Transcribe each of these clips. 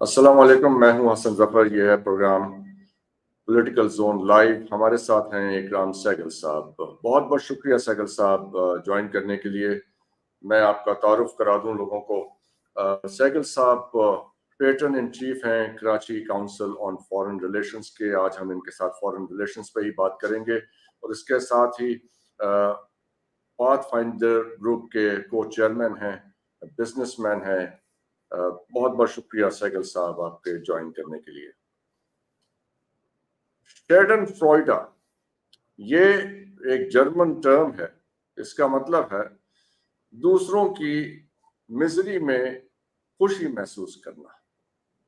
अस्सलाम वालेकुम, मैं हूं हसन जफर। ये है प्रोग्राम पॉलिटिकल जोन लाइव। हमारे साथ हैं इकराम सहगल साहब। बहुत बहुत शुक्रिया सहगल साहब ज्वाइन करने के लिए। मैं आपका तारुफ करा दूं लोगों को। सहगल साहब पेट्रन इन चीफ हैं Karachi council on foreign relations के। आज हम इनके साथ फॉरेन रिलेशंस पे ही बात करेंगे और इसके साथ ही पाथ फाइंडर ग्रुप के को चेयरमैन हैं, बिजनेसमैन हैं। बहुत बहुत शुक्रिया सहगल साहब आपके ज्वाइन करने के लिए। शेरडन फ्रॉइडा ये एक जर्मन टर्म है। इसका मतलब है दूसरों की मिजरी में खुशी महसूस करना।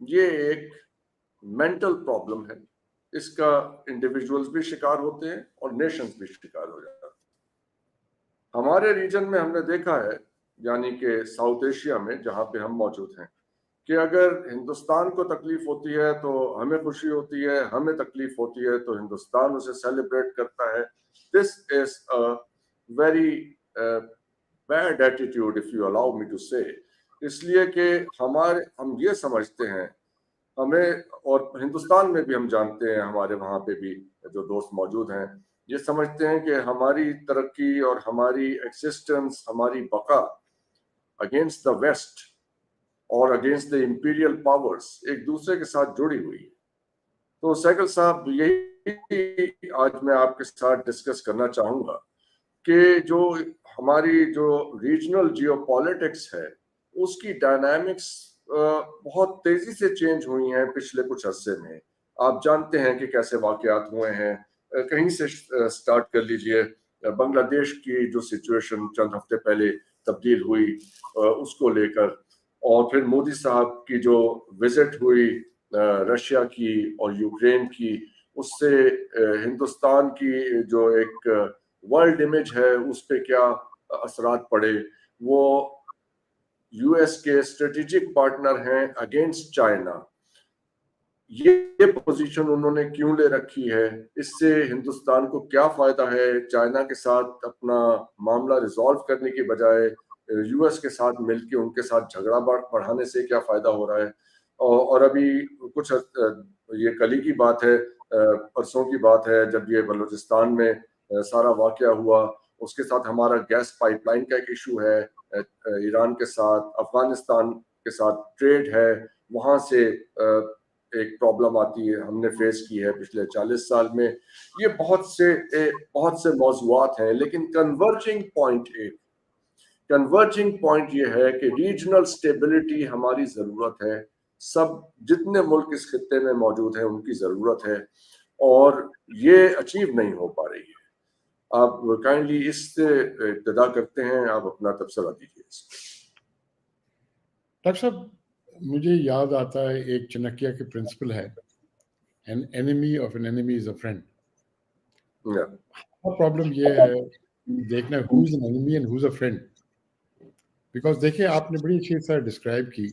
ये एक मेंटल प्रॉब्लम है। इसका इंडिविजुअल्स भी शिकार होते हैं और नेशंस भी शिकार हो जाते हैं। हमारे रीजन में हमने देखा है, यानी कि साउथ एशिया में जहां पे हम मौजूद हैं, कि अगर हिंदुस्तान को तकलीफ होती है तो हमें खुशी होती है, हमें तकलीफ होती है तो हिंदुस्तान उसे सेलिब्रेट करता है। This is a very bad attitude, if you allow me to say. इसलिए कि हम ये समझते हैं, हमें और हिंदुस्तान में भी हम जानते हैं, हमारे वहाँ पे भी जो दोस्त मौजूद हैं, ये समझते हैं कि हमारी तरक्की और हमारी एक्सिस्टेंस, हमारी बका अगेंस्ट द वेस्ट और अगेंस्ट द इंपीरियल पावर्स एक दूसरे के साथ जुड़ी हुई है। तो सहगल साहब, यही आज मैं आपके साथ डिस्कस करना चाहूंगा कि जो हमारी जो रीजनल जियोपॉलिटिक्स है उसकी डायनामिक्स बहुत तेजी से चेंज हुई हैं पिछले कुछ अरसे में। आप जानते हैं कि कैसे वाकयात हुए हैं। कहीं से स्टार्ट कर लीजिए। बांग्लादेश की जो सिचुएशन चंद हफ्ते पहले तब्दील हुई, उसको लेकर, और फिर मोदी साहब की जो विजिट हुई रशिया की और यूक्रेन की, उससे हिंदुस्तान की जो एक वर्ल्ड इमेज है उस पे क्या असरात पड़े। वो यूएस के स्ट्रेटेजिक पार्टनर हैं अगेंस्ट चाइना। ये पोजीशन उन्होंने क्यों ले रखी है, इससे हिंदुस्तान को क्या फायदा है? चाइना के साथ अपना मामला रिजॉल्व करने की बजाय यूएस के साथ मिलकर उनके साथ झगड़ा बढ़ाने से क्या फायदा हो रहा है? और अभी कुछ ये कल ही की बात है, परसों की बात है, जब ये बलूचिस्तान में सारा वाकया हुआ, उसके साथ हमारा गैस पाइपलाइन का एक इशू है ईरान के साथ, अफगानिस्तान के साथ ट्रेड है, वहां से एक प्रॉब्लम आती है, हमने फेस की है पिछले 40 साल में। ये बहुत से मौजूआत हैं, लेकिन कन्वर्जिंग पॉइंट ये है कि रीजनल स्टेबिलिटी हमारी जरूरत है। सब जितने मुल्क इस खित्ते में मौजूद हैं उनकी जरूरत है और ये अचीव नहीं हो पा रही है। आप काइंडली इससे इब्तिदा करते हैं, आप अपना तबसरा दीजिए। डॉक्टर साहब, मुझे याद आता है एक चाणक्य के प्रिंसिपल है, an enemy of an enemy is a friend. Problem ये है देखना who is an enemy and who is a friend. Because देखिए, आपने बड़ी अच्छी तरह डिस्क्राइब की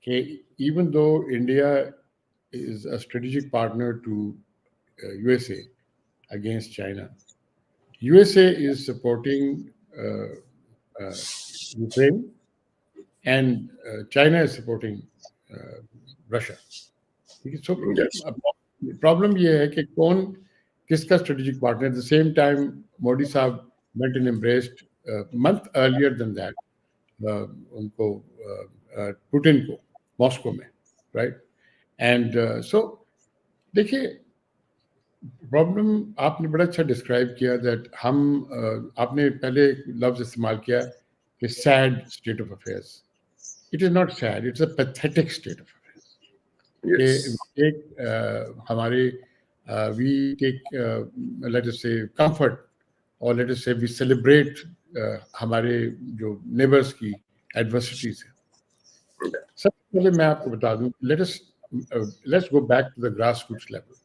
कि even though India is a strategic partner to USA against China, USA is supporting Ukraine and China is supporting Russia. ठीक है, so problem ये है कि कौन किसका strategic partner. At the same time Modi साहब went and embraced month earlier than that उनको Putin को मॉस्को में, राइट? एंड सो देखिए, प्रॉब्लम आपने बड़ा अच्छा डिस्क्राइब किया दैट हम आपने पहले लफ्ज इस्तेमाल किया कि sad state of affairs. It is not sad, it's a pathetic state of affairs. Yes. हमारे we take let us say comfort, or let us say we celebrate हमारे जो neighbors की adversities है। सबसे पहले मैं आपको बता दूं, let's go back to the grassroots level.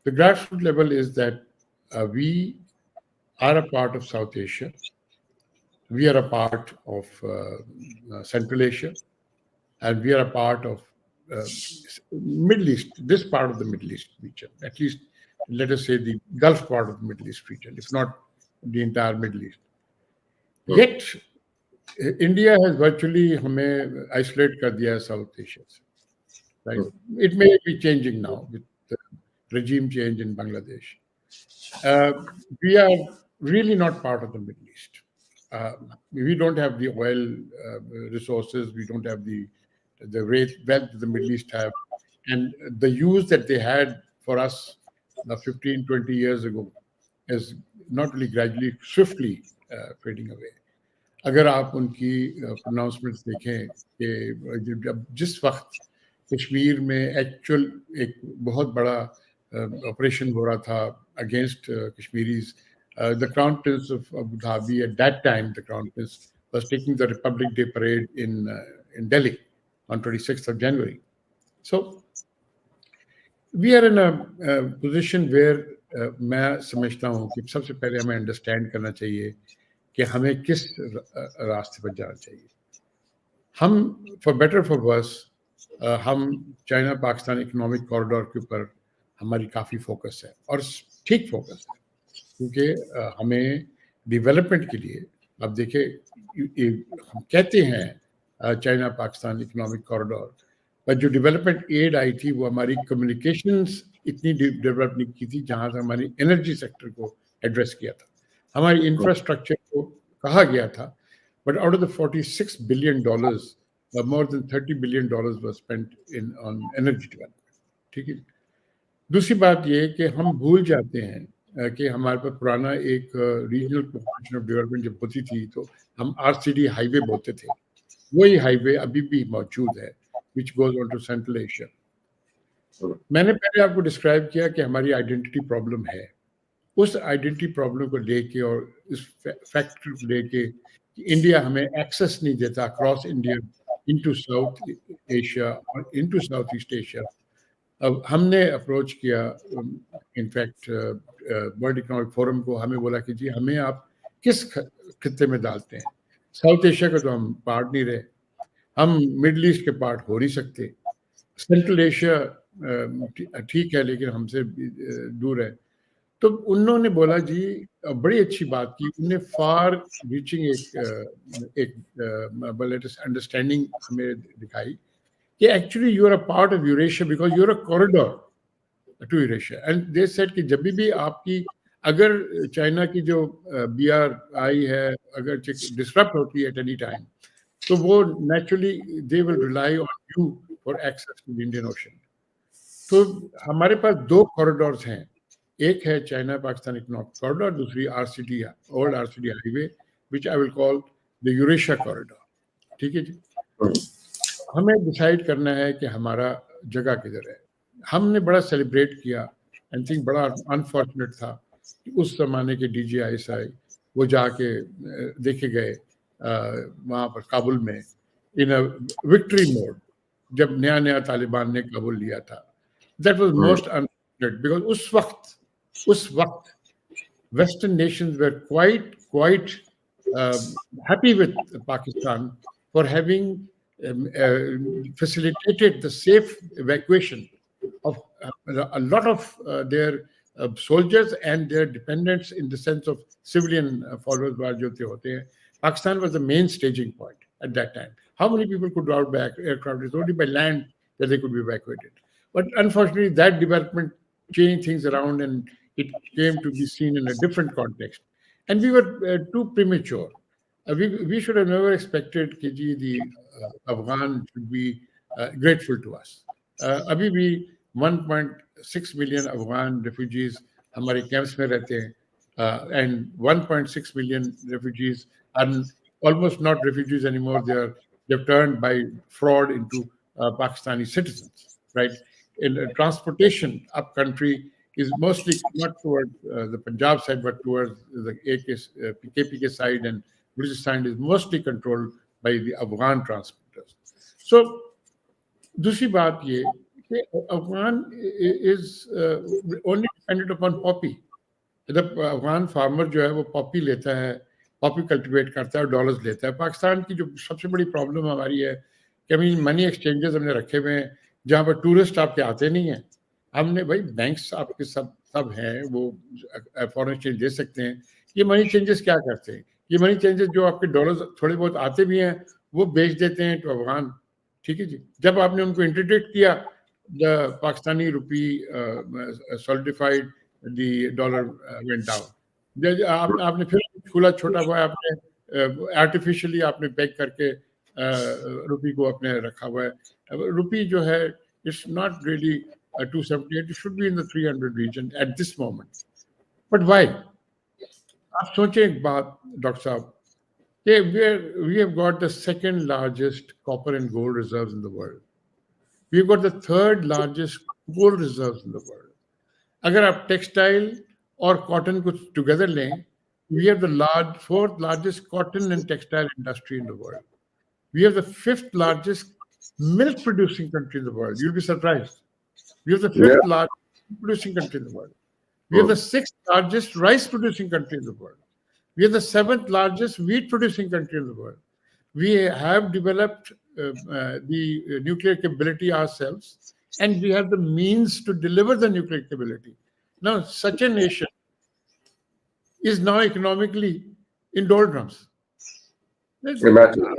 The grassroots level is that we are a part of South Asia. We are a part of Central Asia, and we are a part of Middle East, this part of the Middle East region, at least let us say the Gulf part of the Middle East region, if not the entire Middle East. Yet, India has virtually हमें isolate कर दिया है South Asia से। right? It may be changing now with the regime change in Bangladesh. We are really not part of the Middle East. We don't have the oil resources. We don't have the wealth the Middle East have. And the use that they had for us 15, 20 years ago is not really gradually, swiftly fading away. अगर आप उनकी pronouncements देखें कि जब जिस वक्त कश्मीर में actual एक बहुत बड़ा ऑपरेशन हो रहा था against Kashmiris, the Crown Prince of Abu Dhabi at that time, the Crown Prince was taking the Republic Day parade in Delhi on 26th of January. So we are in a position where मैं समझता हूँ कि सबसे पहले हमें understand करना चाहिए कि हमें किस रास्ते पर जाना चाहिए. हम फॉर बेटर फॉर वर्स हम चाइना पाकिस्तान इकोनॉमिक कॉरिडोर के ऊपर हमारी काफ़ी फोकस है और ठीक फोकस है, क्योंकि हमें डेवलपमेंट के लिए, अब देखिए हम कहते हैं चाइना पाकिस्तान इकोनॉमिक कॉरिडोर, पर जो डेवलपमेंट एड आई थी वो हमारी कम्युनिकेशंस इतनी डेवलप नहीं की थी जहाँ से हमारी एनर्जी सेक्टर को एड्रेस किया था, हमारी इंफ्रास्ट्रक्चर को कहा गया था. But out of the $46 billion, more than $30 billion was spent on energy development. ठीक है. दूसरी बात ये कि हम भूल जाते हैं कि हमारे पास पुराना एक रीजनल कोऑपरेशन ऑफ डेवलपमेंट जब होती थी तो हम RCD हाईवे बोलते थे. वही हाईवे अभी भी मौजूद है, which goes on to Central Asia. मैंने पहले आपको डिस्क्राइब किया कि हमारी आइडेंटिटी प्रॉब्लम है. उस आइडेंटिटी प्रॉब्लम को लेके और इस फैक्टर को लेके कि इंडिया हमें एक्सेस नहीं देता across India into south Asia और इनटू साउथ ईस्ट एशिया. अब हमने अप्रोच किया इनफैक्ट वर्ल्ड इकोनॉमिक फोरम को, हमें बोला कि जी हमें आप किस खित्ते में डालते हैं. साउथ एशिया का तो हम पार्ट नहीं रहे, हम मिडल ईस्ट के पार्ट हो नहीं सकते, सेंट्रल एशिया ठीक है लेकिन हमसे दूर है. तो उन्होंने बोला जी, बड़ी अच्छी बात की, उन्होंने फार रीचिंग एक अंडरस्टैंडिंग हमें दिखाई कि actually you are a part of Eurasia because you are a corridor to Eurasia. And they said कि जब भी आपकी अगर चाइना की जो BRI है अगर डिस्टर्ब होती है एट एनी टाइम, तो वो naturally they will rely on you for access to the Indian Ocean. तो हमारे पास दो कॉरिडोर्स हैं, एक है चाइना पाकिस्तान इकोनॉमिक कॉरिडोर, दूसरी RCD old RCD highway which I will call the Eurasia corridor. ठीक है जी. हमें डिसाइड करना है कि हमारा जगह किधर है. हमने बड़ा सेलिब्रेट किया, आई थिंक बड़ा अनफॉर्चुनेट था कि उस जमाने के DGISI वो जाके देखे गए वहाँ पर काबुल में इन अ विक्ट्री मोड, जब नया नया तालिबान ने काबुल लिया था. That was most unfortunate because उस वक्त western Nations were quite happy with Pakistan for having facilitated the safe evacuation of a lot of their soldiers and their dependents in the sense of civilian followers जो होते हैं. Pakistan was the main staging point at that time. How many people could route by aircraft? It's only by land that they could be evacuated. But unfortunately, that development changed things around and it came to be seen in a different context. And we were too premature. We should have never expected कि जी the Afghan should be grateful to us. अभी भी 1.6 million Afghan refugees हमारे camps में रहते हैं, and 1.6 million refugees are almost not refugees anymore. They've turned by fraud into Pakistani citizens, right? In transportation up country is mostly not towards the Punjab side, but towards the KPK side, and Balochistan is mostly controlled by the Afghan transporters. So, दूसरी बात ये कि Afghan is only dependent upon poppy. The Afghan farmer जो है वो poppy लेता है, poppy cultivate करता है और dollars लेता है. पाकिस्तान की जो सबसे बड़ी problem हमारी है कि हमें money exchanges हमने रखे हुए हैं जहाँ पर टूरिस्ट आपके आते नहीं हैं. हमने भाई बैंक्स आपके सब हैं, वो फॉरेन एक्सचेंज दे सकते हैं. ये मनी चेंजेस क्या करते हैं? ये मनी चेंजेस जो आपके डॉलर्स थोड़े बहुत आते भी हैं वो बेच देते हैं तो अफगान. ठीक है जी. जब आपने उनको इंटरडिक्ट किया the Pakistani rupee solidified, the dollar went down. आपने फिर खुला छोटा हुआ है, आपने आर्टिफिशियली आपने पैक करके रुपी को अपने रखा हुआ है. रुपी जो है, it's not really 278, it should be in the 300 region at this moment. But why? आप सोचें एक बात डॉक्टर साहब, we have got the second largest copper and gold reserves in the world. We've got the third largest coal reserves in the world. अगर आप textile और cotton को together लें, we have the fourth largest cotton and textile industry in the world. We have the fifth largest milk producing country in the world. You'll be surprised. We have the fifth largest producing country in the world. We have the sixth largest rice producing country in the world. We are the seventh largest wheat producing country in the world. We have developed the nuclear capability ourselves, and we have the means to deliver the nuclear capability. Now, such a nation is now economically in doldrums. Imagine.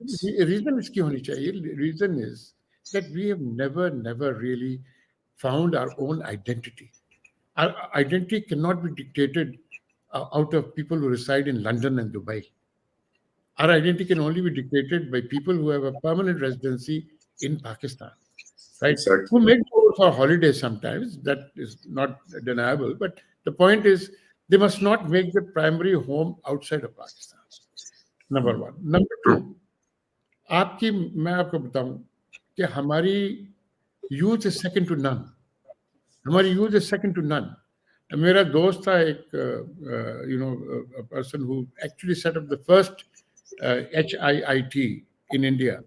The reason is that we have never really found our own identity. Our identity cannot be dictated out of people who reside in London and Dubai. Our identity can only be dictated by people who have a permanent residency in Pakistan, right? Exactly. Who may go for holidays sometimes, that is not deniable, but the point is they must not make their primary home outside of Pakistan. Number one. Number two, मैं आपको बताऊं कि हमारी youth is second to none. हमारी youth is second to none. मेरा दोस्त था एक a person who actually set up the first HIIT in India,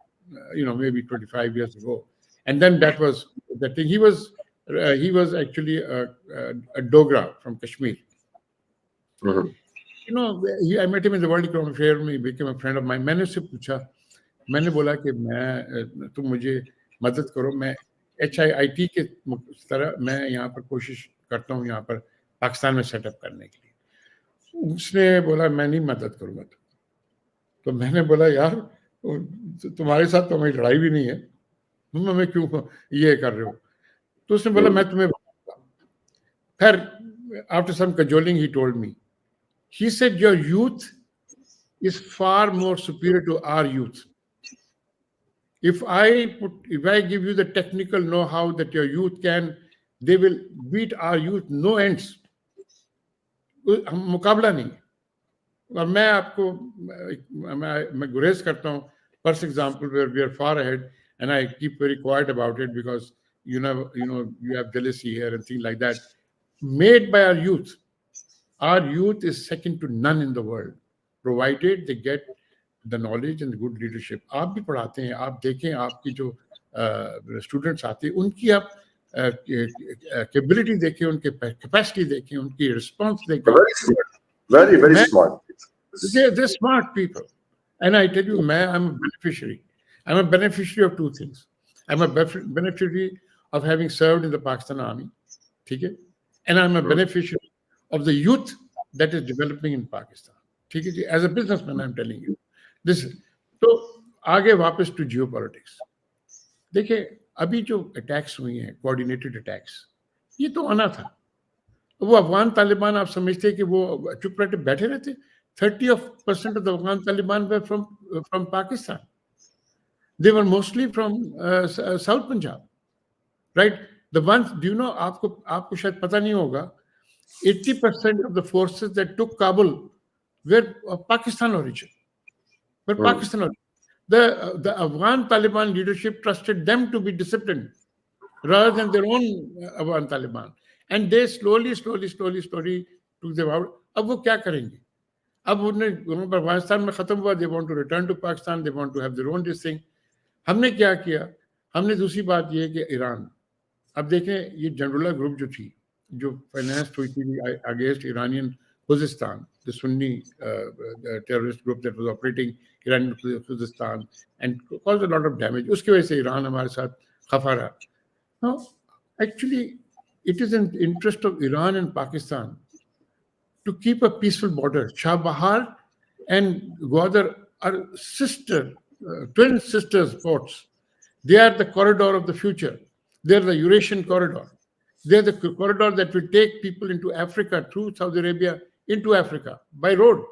maybe 25 years ago, and then that was the thing. He was actually a Dogra from Kashmir. I met him in the World Economic Forum. He became a friend of mine. मैंने उससे पूछा, मैंने बोला कि तुम मुझे मदद करो, मैं HIIT के तरह मैं यहाँ पर कोशिश करता हूँ यहाँ पर पाकिस्तान में सेटअप करने के लिए. उसने बोला मैं नहीं मदद करूँगा. तो मैंने बोला यार तुम्हारे साथ तो हमारी लड़ाई भी नहीं है, तुम हमें क्यों ये कर रहे हो? तो उसने बोला मैं तुम्हें बताऊंगा. फिर after some cajoling he told me, he said your youth is far more superior to our youth. If I give you the technical know-how that your youth they will beat our youth no ends. मुकाबला नहीं. और मैं आपको मैं गुरेज करता हूँ. First example where we are far ahead, and I keep very quiet about it because you have jealousy here and things like that. Made by our youth. Our youth is second to none in the world, provided they get the knowledge and the good leadership. आप भी पढ़ाते हैं, आप देखें आपकी जो students आते हैं उनकी आप कैपेबिलिटी देखें, उनके कैपेसिटी देखें, उनकी रिस्पांस देखें. Very smart. They're smart people. And I tell you, I'm a beneficiary. I'm a beneficiary of two things. I'm a beneficiary of having served in the Pakistan Army, okay? And I'm a beneficiary of the youth that is developing in Pakistan. Okay? As a businessman, I'm telling you. तो आगे वापस to geopolitics. देखिए अभी जो attacks हुई हैं, coordinated attacks, ये तो आना था. वो अफगान तालिबान आप समझते हैं कि वो चुप रहते बैठे रहते? 30% of the Afghan Taliban were from Pakistan. They were mostly from South Punjab, right? The ones, आपको शायद पता नहीं होगा, 80% of the forces that took Kabul were of Pakistan origin. But Pakistan, the Afghan Taliban leadership trusted them to be disciplined rather than their own Afghan Taliban. And they slowly took them out. अब वो क्या करेंगे? अब उन्हें अफगानिस्तान में खत्म हुआ. They want to return to Pakistan. They want to have their own this thing. हमने क्या किया? हमने दूसरी बात ये है कि ईरान, अब देखें ये जनरला ग्रुप जो थी, जो फाइनेंस हुई थी against Iranian Khuzestan, the Sunni terrorist group that was operating Iranian Khuzestan and caused a lot of damage. उसकी वजह से ईरान हमारे साथ खफा रहा. Now, actually, it is in the interest of Iran and Pakistan to keep a peaceful border. Shah Bahar and Gwadar are twin sisters ports. They are the corridor of the future. They're the Eurasian Corridor. They're the corridor that will take people into Africa through Saudi Arabia into Africa by road,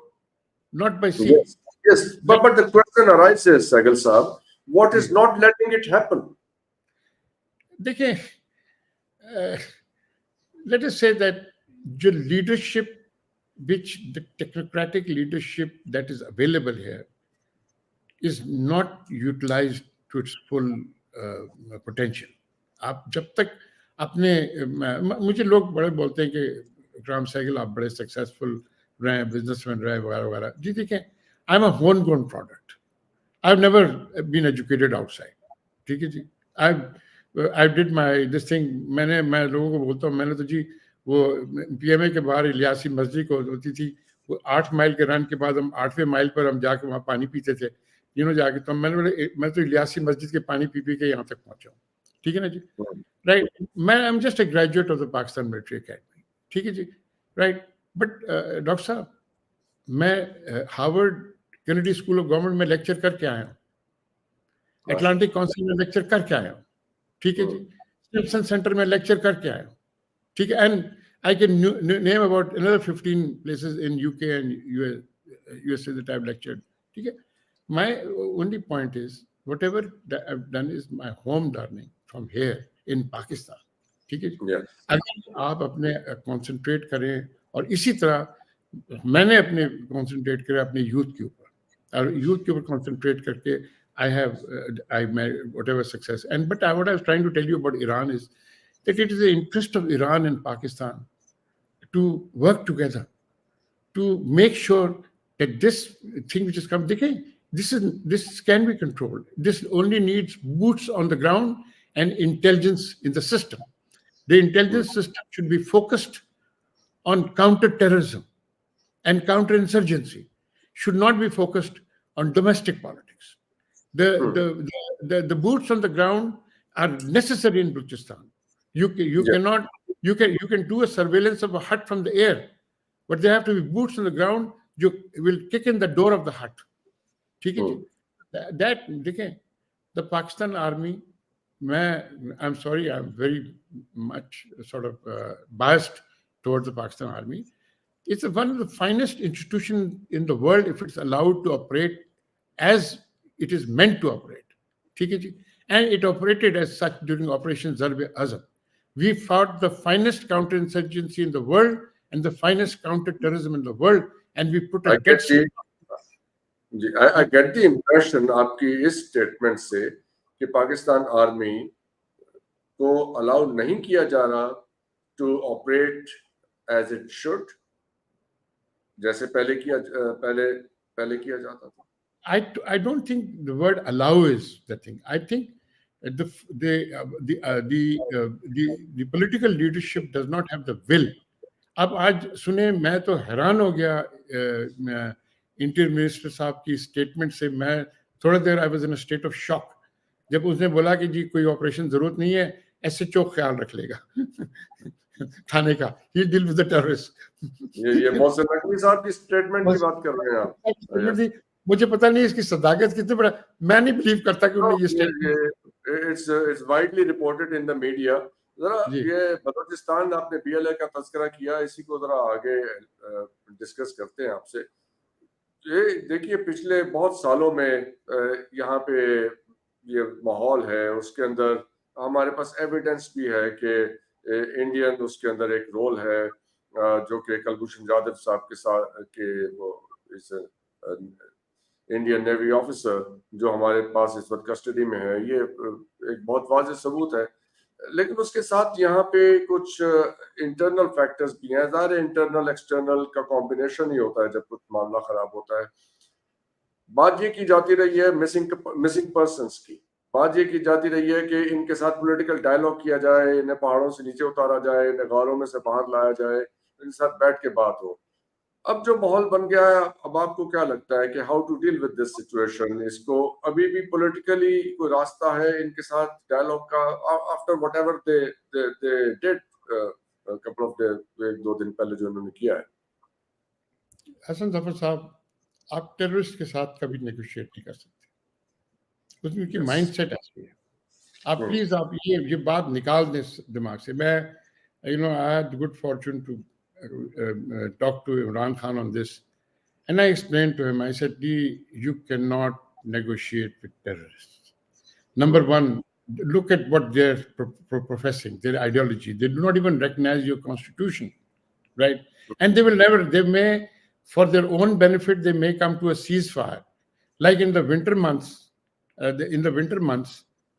not by sea. Yes, yes. But the question arises, Sehgal Saab, what is not letting it happen? देखिए, let us say that the leadership, the technocratic leadership that is available here is not utilized to its full potential. आप जब तक अपने मुझे लोग बड़े बोलते हैं कि इकराम सहगल आप बड़े सक्सेसफुल रहे, बिजनेसमैन रहे वगैरह वगैरह. जी देखें, I am a home grown product. I have never been educated outside. ठीक है जी. I did my this thing. मैं लोगों को बोलता हूँ, मैंने तो जी वो पीएमए के बाहर इलियासी मस्जिद को होती थी, वो 8 माइल के रन के बाद हम 8वें माइल पर हम जाके वहाँ पानी पीते थे, जाके. तो मैं तो इलियासी मस्जिद के पानी पी के यहाँ तक पहुँचा हूँ. ठीक है ना जी. राइट. मैं I am just a graduate of the Pakistan military academy. ठीक है जी. राइट. बट डॉक्टर साहब, मैं Harvard Kennedy school of government में लेक्चर करके आया हूँ, अटलांटिक काउंसिल में लेक्चर करके आया हूँ. ठीक है जी. स्टिप्सन सेंटर में लेक्चर करके आया हूँ. ठीक है. And I can name about another 15 places in UK and USA that I've lectured. ठीक है. My only point is, whatever that I've done is my home learning from here in Pakistan. ठीक है जी. अगर आप अपने कंसंट्रेट करें, और इसी तरह मैंने अपने कंसंट्रेट करें अपने यूथ के ऊपर, और यूथ के ऊपर कंसंट्रेट करके I made whatever success. But what I was trying to tell you about Iran is that it is the interest of Iran and Pakistan to work together to make sure that this thing which is coming, this can be controlled. This only needs boots on the ground and intelligence in the system. The intelligence system should be focused on counter-terrorism and counterinsurgency. Should not be focused on domestic politics. The boots on the ground are necessary in Balochistan. You can do a surveillance of a hut from the air, but there have to be boots on the ground. You will kick in the door of the hut. ठीक है जी. That देखें, the Pakistan army, I'm sorry, I'm very much sort of biased towards the Pakistan army. It's one of the finest institutions in the world if it's allowed to operate as it is meant to operate. ठीक है जी. And it operated as such during Operation Zarb-e-Azam. We fought the finest counterinsurgency in the world and the finest counter-terrorism in the world, and we put a dead stop. I get the impression आपकी इस statement से कि Pakistan army को allow नहीं किया जा रहा to operate as it should, जैसे पहले किया जाता था. I don't think the word allow is the thing. I think the political leadership does not have the will. अब आज सुने, मैं तो हैरान हो गया इंटीरियर मिनिस्टर साहब की स्टेटमेंट से. मैं थोड़ा देर I was in a state of shock जब उसने बोला कि जी कोई ऑपरेशन जरूरत नहीं है, एसएचओ ख्याल रख लेगा थाने का, ही डील विद द टेररिस्ट. ये मोहसिन नकवी साहब की स्टेटमेंट की बात कर रहे हैं आप. मुझे पता नहीं इसकी सदाकत कितनी बड़ा, मैं नहीं बिलीव करता कि उन्होंने ये statement. It's widely reported in the media. जरा ये बलूचिस्तान, आपने बीएलए का तज़किरा किया, इसी को जरा आगे डिस्कस करते हैं आपसे. ये देखिए, पिछले बहुत सालों में यहाँ पे ये माहौल है, उसके अंदर हमारे पास एविडेंस भी है कि इंडियन उसके अंदर एक रोल है, जो कि कुलभूषण जाधव साहब के साथ के वो इस इंडियन नेवी ऑफिसर जो हमारे पास इस वक्त कस्टडी में है, ये एक बहुत वाज़ेह सबूत है. लेकिन उसके साथ यहाँ पे कुछ इंटरनल फैक्टर्स भी हैं. ज़ाहिर इंटरनल एक्सटर्नल का कॉम्बिनेशन ही होता है जब कुछ मामला खराब होता है. बात ये की जाती रही है मिसिंग पर्सन्स की. बात ये की जाती रही है कि इनके साथ पॉलिटिकल डायलॉग किया जाए, इन्हें पहाड़ों से नीचे उतारा जाए, इन्हें गारों में से बाहर लाया जाए, इनके साथ बैठ के बात हो. अब जो माहौल बन गया है, अब आपको क्या लगता है कि how to deal with this situation? इसको अभी भी पॉलिटिकली कोई रास्ता है इनके साथ डायलॉग का, after whatever they did couple of day, 2 दिन पहले जो उन्होंने किया है? हसन जफर साहब, आप टेररिस्ट के साथ कभी नेगोशिएट नहीं कर सकते. उसकी माइंडसेट ऐसी है. आप प्लीज आप ये बात निकाल दें दिमाग से. मैं I had the good fortune to talk to Imran Khan on this, and I explained to him. I said, you cannot negotiate with terrorists. Number one, look at what they're professing, their ideology. They do not even recognize your constitution, right? And they will never, they may, for their own benefit, they may come to a ceasefire. Like in the winter months,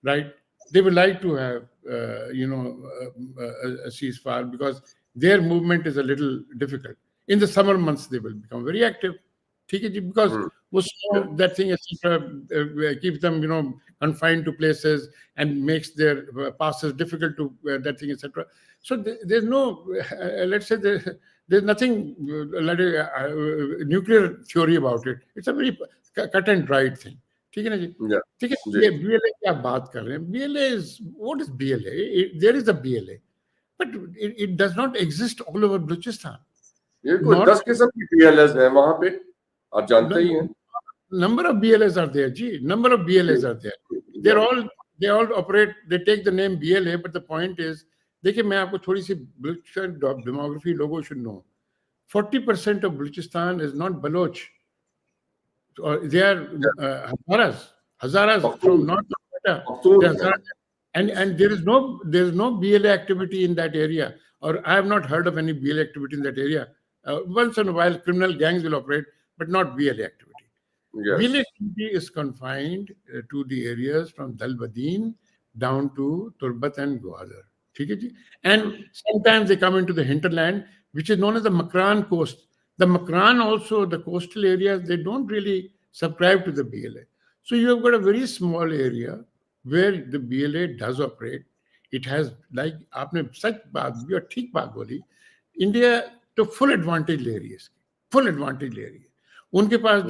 right? They would like to have, a ceasefire because their movement is a little difficult. In the summer months, they will become very active. Because that thing, etc., keeps them, confined to places and makes their passes difficult to that thing, etc. So there's no, let's say, there's nothing like a nuclear theory about it. It's a very cut and dried thing. ठीक है ना जी? ठीक है, ये BLA की आप बात कर रहे हैं. BLA is, what is BLA? There is a BLA, but it does not exist all over Balochistan. ये कोई 10 किस्म की BLAs हैं वहाँ पे, आप जानते ही हैं. Number of BLAs are there, ji. Number of BLAs are there. They all operate. They take the name BLA, but the point is, देखिए मैं आपको थोड़ी सी Balochistan demography लोगों should know. 40% of Balochistan is not Baloch. Or they are Hazaras from North Dakota, and there is no BLA activity in that area, or I have not heard of any BLA activity in that area. Once in a while, criminal gangs will operate, but not BLA activity. Yes. BLA activity is confined to the areas from Dalbadin down to Turbat and Gwadar. And sometimes they come into the hinterland, which is known as the Makran coast. The Makran also, the coastal areas, they don't really subscribe to the BLA. So you have got a very small area where the BLA does operate. It has, like, आपने सच बात भी और ठीक बात बोली, India तो full advantage ले रही है इसकी, full advantage ले रही है. उनके पास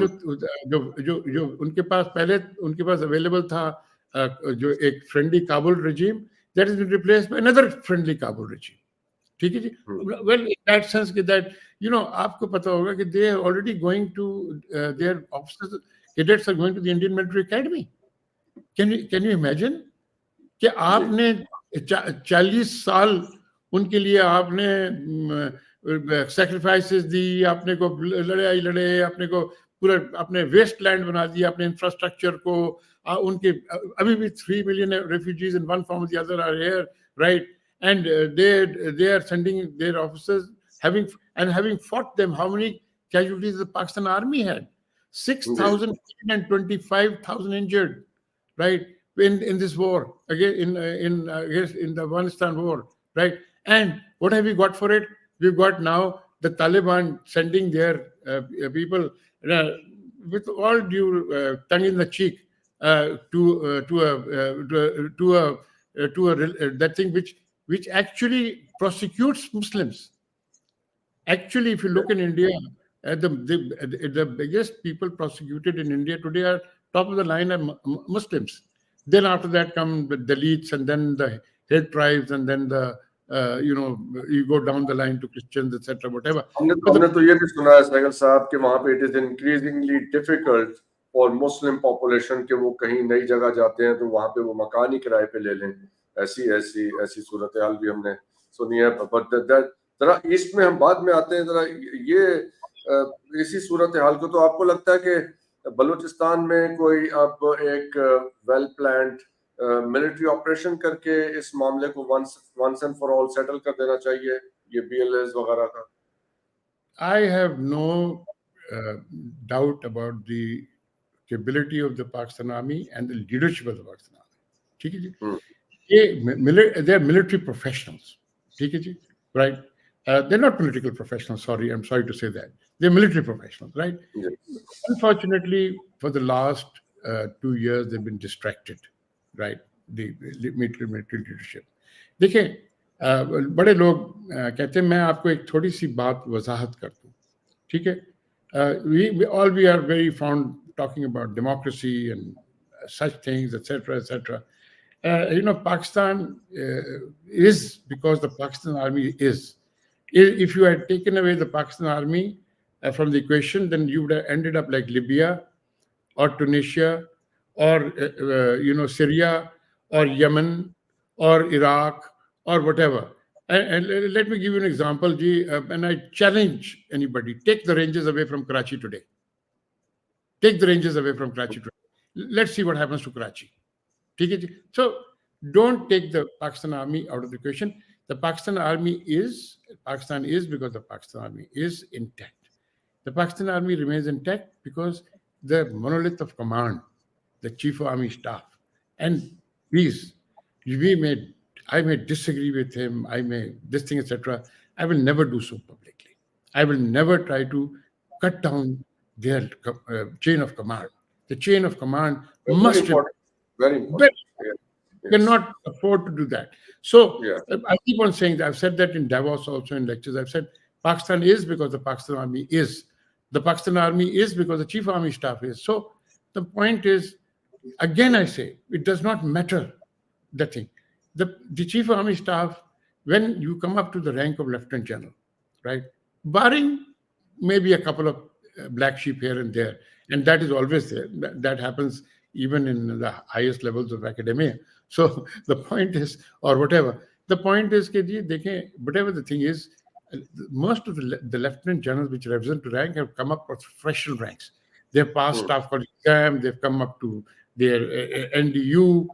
जो उनके पास पहले उनके पास available था जो एक friendly Kabul regime, that has been replaced by another friendly Kabul regime. ठीक है जी? Well, in that sense that, आपको पता होगा कि they are already going to their officers, cadets are going to the Indian Military Academy. Can you imagine कि आपने 40 साल उनके लिए आपने sacrifices दी, आपने को लड़े, आपने को पूरा अपने wasteland बना दिया, अपने infrastructure को, उनके अभी भी 3 million refugees in one form or the other are here, right? And they are sending their officers, having fought them. How many casualties the Pakistan army had? 6,000 and 25,000 injured, right? In this war again, in the Afghanistan war, right? And what have we got for it? We've got now the Taliban sending their people with all due tongue in the cheek to that thing which actually prosecutes Muslims. Actually, if you look in India, the biggest people prosecuted in India today are top of the line are Muslims. Then after that come the Dalits, and then the hill tribes, and then the you go down the line to Christians, etc. Whatever. हमने तो ये भी सुना है सहगल साहब कि वहाँ पे it is increasingly difficult for Muslim population कि वो कहीं नई जगह जाते हैं तो वहाँ पे वो मकान ही किराए पे ले लें. ऐसी सूरत हाल भी हमने सुनी है. बट जरा ईस्ट में हम बाद में आते हैं. जरा ये इसी सूरत हाल को तो आपको लगता है कि बलूचिस्तान में कोई अब एक वेल प्लान्ड मिलिट्री ऑपरेशन करके इस मामले को once and for all settle कर देना चाहिए, ये BLAs वगैरह का? I have no doubt about the capability of the Pakistan Army and the leadership of the Pakistan Army. ठीक है जी? They are military professionals. ठीक है जी? Right? They're not political professionals. Sorry, I'm sorry to say that. They're military professionals, right? Yes. Unfortunately, for the last 2 years, they've been distracted, right? The military leadership. देखिए, बड़े लोग कहते हैं, मैं आपको एक थोड़ी सी बात वजाहत कर दूं, ठीक है? We are very fond talking about democracy and such things, etc., etc. Pakistan is because the Pakistan Army is. If you had taken away the Pakistan Army from the equation, then you would have ended up like Libya or Tunisia or Syria or Yemen or Iraq or whatever. And let me give you an example, Ji, and I challenge anybody, take the ranges away from Karachi today. Take the ranges away from Karachi today. Let's see what happens to Karachi. So don't take the Pakistan army out of the equation. The Pakistan is because the Pakistan army is intact. The Pakistan army remains intact because the monolith of command, the chief of army staff, and please, I may disagree with him, I may this thing, etc. I will never do so publicly. I will never try to cut down their chain of command. The chain of command must very important. Cannot afford to do that. So I keep on saying that. I've said that in Davos also in lectures. I've said Pakistan is because the Pakistan army is. The Pakistan army is because the chief army staff is. So the point is, again I say, it does not matter the thing. The chief army staff, when you come up to the rank of lieutenant general, right, barring maybe a couple of black sheep here and there, and that is always there. That happens even in the highest levels of academia. So the point is, or whatever, the point is that whatever the thing is, most of the lieutenant generals which represent to rank have come up with professional ranks. They've passed staff college exam, they've come up to their NDU,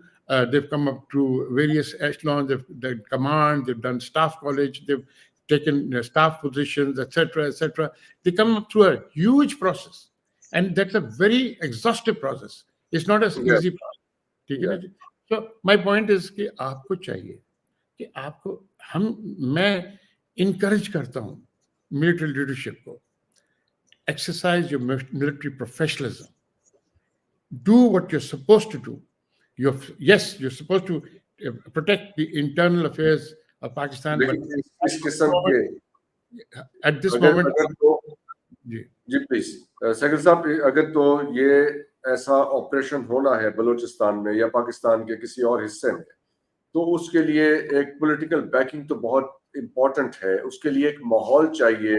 they've come up to various echelons, they've command, they've done staff college, they've taken staff positions, etc., etc. They come up through a huge process, and that's a very exhaustive process. It's not an easy process. So my point is कि आपको चाहिए कि आपको मैं encourage करता हूँ military leadership को, exercise your military professionalism, do what you're supposed to do. You're supposed to protect the internal affairs of Pakistan, but at this moment जी प्लीज सहगल साहब, अगर तो ये ऐसा ऑपरेशन होना है बलूचिस्तान में या पाकिस्तान के किसी और हिस्से में, तो उसके लिए एक पॉलिटिकल बैकिंग तो बहुत इम्पोर्टेंट है. उसके लिए एक माहौल चाहिए.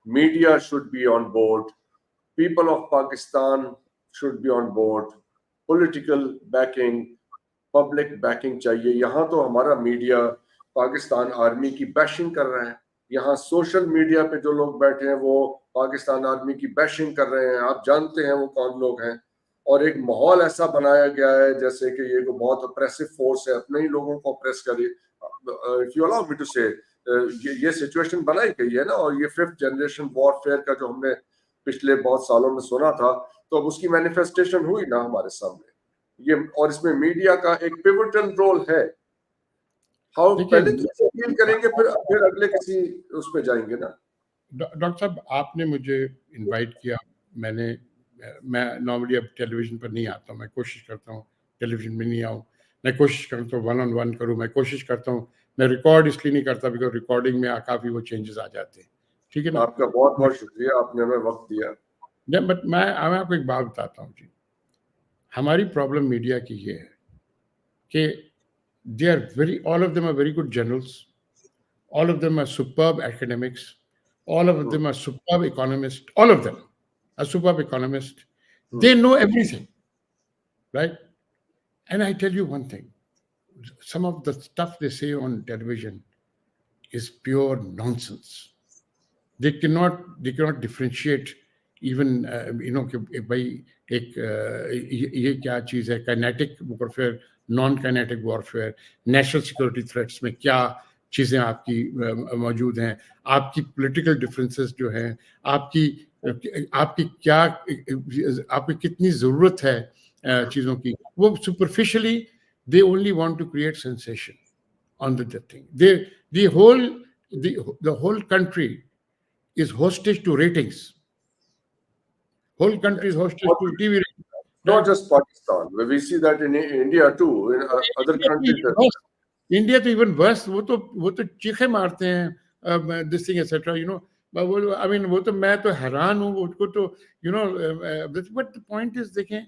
Media should be on board, people of Pakistan should be on board. Political banking, public banking चाहिए. यहाँ तो हमारा मीडिया पाकिस्तान आर्मी की बैशिंग कर रहा है. यहाँ सोशल मीडिया पे जो लोग बैठे हैं वो पाकिस्तान आर्मी की बैशिंग कर रहे हैं. आप जानते हैं वो कौन लोग हैं. और एक माहौल ऐसा बनाया गया है जैसे कि ये बहुत अप्रेसिव फोर्स है, अपने ही लोगों को अप्रेस करे. If you allow me to say, ये सिचुएशन बनाई गई है ना, और ये 5th जनरेशन वॉरफेयर का जो हमने पिछले बहुत सालों में सुना था, तो अब उसकी मैनिफेस्टेशन हुई ना हमारे सामने ये. और इसमें मीडिया का एक पिवटल रोल है. पहले तो फील करेंगे, फिर अगले किसी उस पे जाएंगे ना. डॉक्टर साहब, आपने मुझे इनवाइट किया. मैं नॉर्मली अब टेलीविजन पर नहीं आता हूँ. मैं कोशिश करता हूँ टेलीविजन में नहीं आऊँ. मैं कोशिश करता हूँ 1-on-1 करूँ. मैं कोशिश करता हूँ, मैं रिकॉर्ड इसलिए नहीं करता बिकॉज रिकॉर्डिंग में काफी वो चेंजेस आ जाते हैं. ठीक है ना. आपका बहुत बहुत शुक्रिया, आपने हमें वक्त दिया. बट मैं आपको एक बात बताता हूँ जी. हमारी प्रॉब्लम मीडिया की ये है कि all of them are very good generals, all of them are superb academics, all of them are superb economists, all of them are superb economists. They know everything, right? And I tell you one thing, some of the stuff they say on television is pure nonsense. They cannot differentiate even कि भाई ये क्या चीज है, kinetic warfare, non-kinetic warfare, national security threats में क्या चीजें आपकी मौजूद हैं, आपकी political differences जो हैं, आपकी कितनी जरूरत है चीजों की. वो superficially they only want to create sensation on the thing. The whole country is hostage to ratings. Whole country is hostage to TV ratings. Not just Pakistan. We see that in India too, in other countries. India to even worse. वो तो चीखे मारते हैं, this thing etc. You know, I mean वो तो मैं तो हैरान हूँ उसको तो but the point is देखें,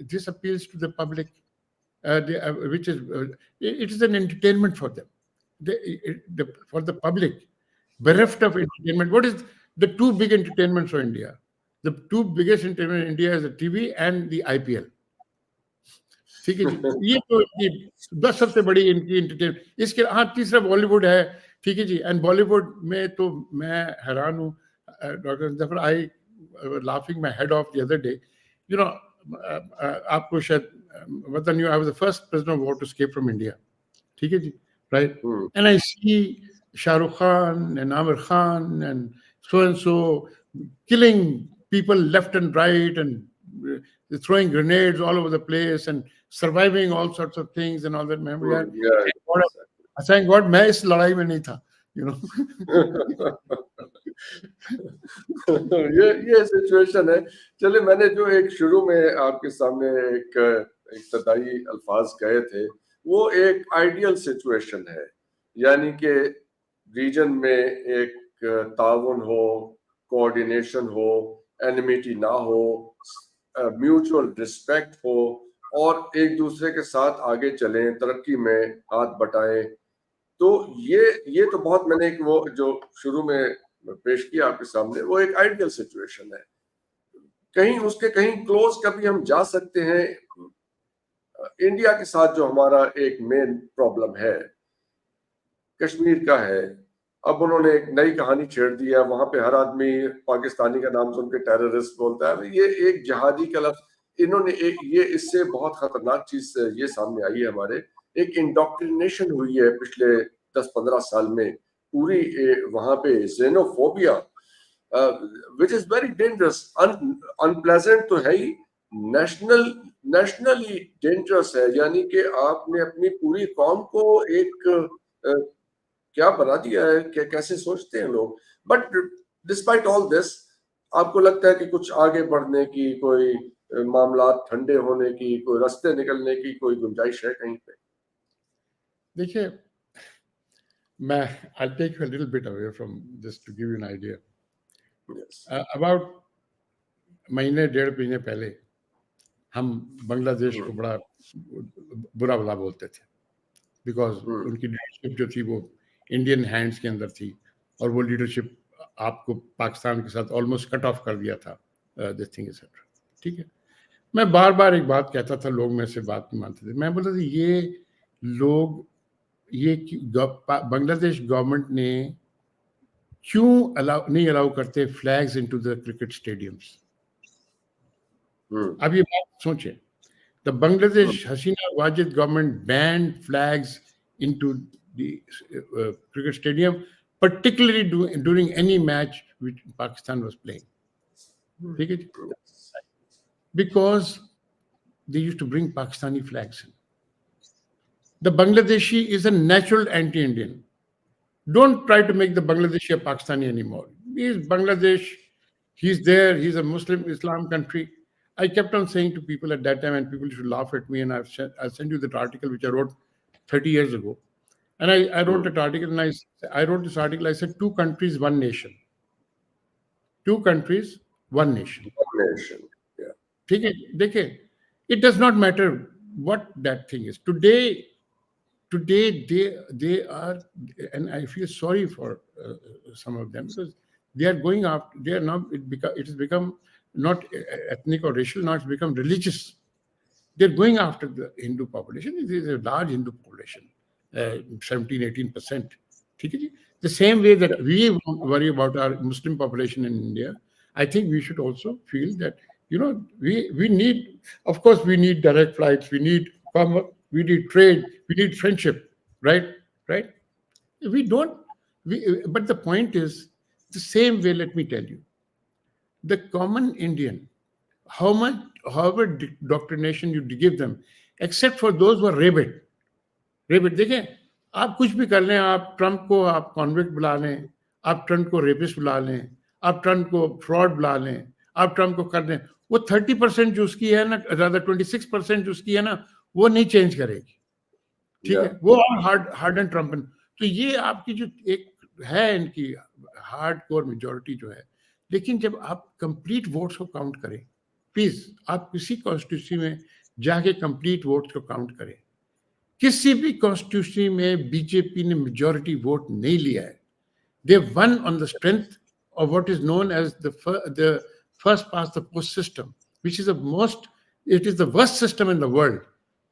this appeals to the public, which is it is an entertainment for them, for the public, bereft of entertainment. What is the two big entertainments for India? The two biggest entertainment in India is the TV and the IPL. ठीक है जी, ये तो इनकी 10 सबसे बड़ी इनकी entertain. इसके हाँ तीसरा बॉलीवुड है, ठीक है जी। एंड बॉलीवुड में तो मैं हैरान हूँ doctor Zafar, I laughing my head off the other day, you know, आपको शायद पता नहीं, I was the first president of war to escape from India, ठीक है जी, right. And I see Shahrukh Khan and Aamir Khan and so killing people left and right and throwing grenades all over the place and surviving all sorts of things and all that. Thank God मैं इस लड़ाई में नहीं था, you know. ये situation है। चलिए, मैंने जो एक शुरू में आपके सामने एक इब्तदाई अल्फाज कहे थे, वो एक आइडियल सिचुएशन है, यानी कि रीजन में एक ताउन हो, कोऑर्डिनेशन हो, एनिमिटी ना हो, म्यूचुअल रिस्पेक्ट हो, और एक दूसरे के साथ आगे चलें, तरक्की में हाथ बटाएं। तो ये तो बहुत, मैंने एक वो जो शुरू में पेश किया आपके सामने, वो एक आइडियल सिचुएशन है। कहीं उसके कहीं क्लोज कभी हम जा सकते हैं। इंडिया के साथ जो हमारा एक मेन प्रॉब्लम है कश्मीर का है। अब उन्होंने एक नई कहानी छेड़ दी है, वहां पे हर आदमी पाकिस्तानी का नाम सुन के टेररिस्ट बोलता है। ये एक जिहादी का लफ्ज इन्होंने ये इससे बहुत खतरनाक चीज ये सामने आई है हमारे, एक इंडोक्ट्रिनेशन हुई है पिछले 10-15 साल में पूरी वहां पे xenophobia, which is very dangerous. Unpleasant तो है ही, नेशनली डेंजरस है, यानी कि आपने अपनी पूरी कौम को एक क्या बना दिया है, कैसे सोचते हैं लोग। बट डिस्पाइट ऑल दिस, आपको लगता है कि कुछ आगे बढ़ने की, कोई मामला ठंडे होने की, कोई रास्ते निकलने की कोई गुंजाइश है कहीं पे? देखिए, मैं I'll take you a little bit away from this to give you an idea. Yes. About महीने 1.5 महीने पहले हम बांग्लादेश को बड़ा बुरा भला बोलते थे, बिकॉज उनकी लीडरशिप जो थी वो इंडियन हैंड्स के अंदर थी, और वो लीडरशिप आपको पाकिस्तान के साथ ऑलमोस्ट कट ऑफ कर दिया था, दिस थिंग एक्सेट्रा, ठीक है। मैं बार बार एक बात कहता था, लोग मेरे से बात नहीं मानते थे। मैं बोलता था ये लोग, ये बांग्लादेश गवर्नमेंट ने क्यों नहीं अलाउ करते flags into the cricket stadiums. अब ये बात सोचें, the Bangladesh Hasina Wajid government ban flags into the cricket stadium, particularly during any match which Pakistan was playing, ठीक है जी, because they used to bring Pakistani flags in. The Bangladeshi is a natural anti-Indian. Don't try to make the Bangladeshi a Pakistani anymore. He is Bangladesh. He's there. He's a Muslim Islam country. I kept on saying to people at that time, and people should laugh at me, and I'll send you that article which I wrote 30 years ago. And I wrote that article, and I wrote this article. I said, 2 countries, 1 nation. 2 countries, 1 nation. 1 nation. Yeah. ठीक है, देखिए, it does not matter what that thing is. Today they are, and I feel sorry for some of them, because they are going after, they are now, it has become not ethnic or racial, now it's become religious. They're going after the Hindu population. It is a large Hindu population, 17-18%. ठीक है जी, the same way that we worry about our Muslim population in India, I think we should also feel that, you know, we need, of course, we need direct flights, we need trade, we need friendship, right? We don't, but the point is, the same way, let me tell you, the common Indian, however doctrination you give them, except for those who are rabid. देखें, आप कुछ भी कर लें, आप Trump को आप convict बुला लें, आप ट्रंप को रेपिस्ट बुला लें, आप ट्रंप को फ्रॉड बुला लें, आप ट्रंप को कर दें, वो 30% जो उसकी है ना, rather 26% जो उसकी है ना, वो नहीं चेंज करेगी, ठीक है, वो हार्ड एंड ट्रम्पन। तो ये आपकी जो एक है इनकी हार्ड कोर मेजोरिटी जो है, लेकिन जब आप कंप्लीट वोट्स को काउंट करें, प्लीज आप किसी कॉन्स्टिट्यूंसी में जाके कंप्लीट वोट्स को काउंट करें, किसी भी कॉन्स्टिट्यूंसी में बीजेपी ने मेजोरिटी वोट नहीं लिया है। They won on the strength of what is known as the first past the post system, which is the worst system in the world,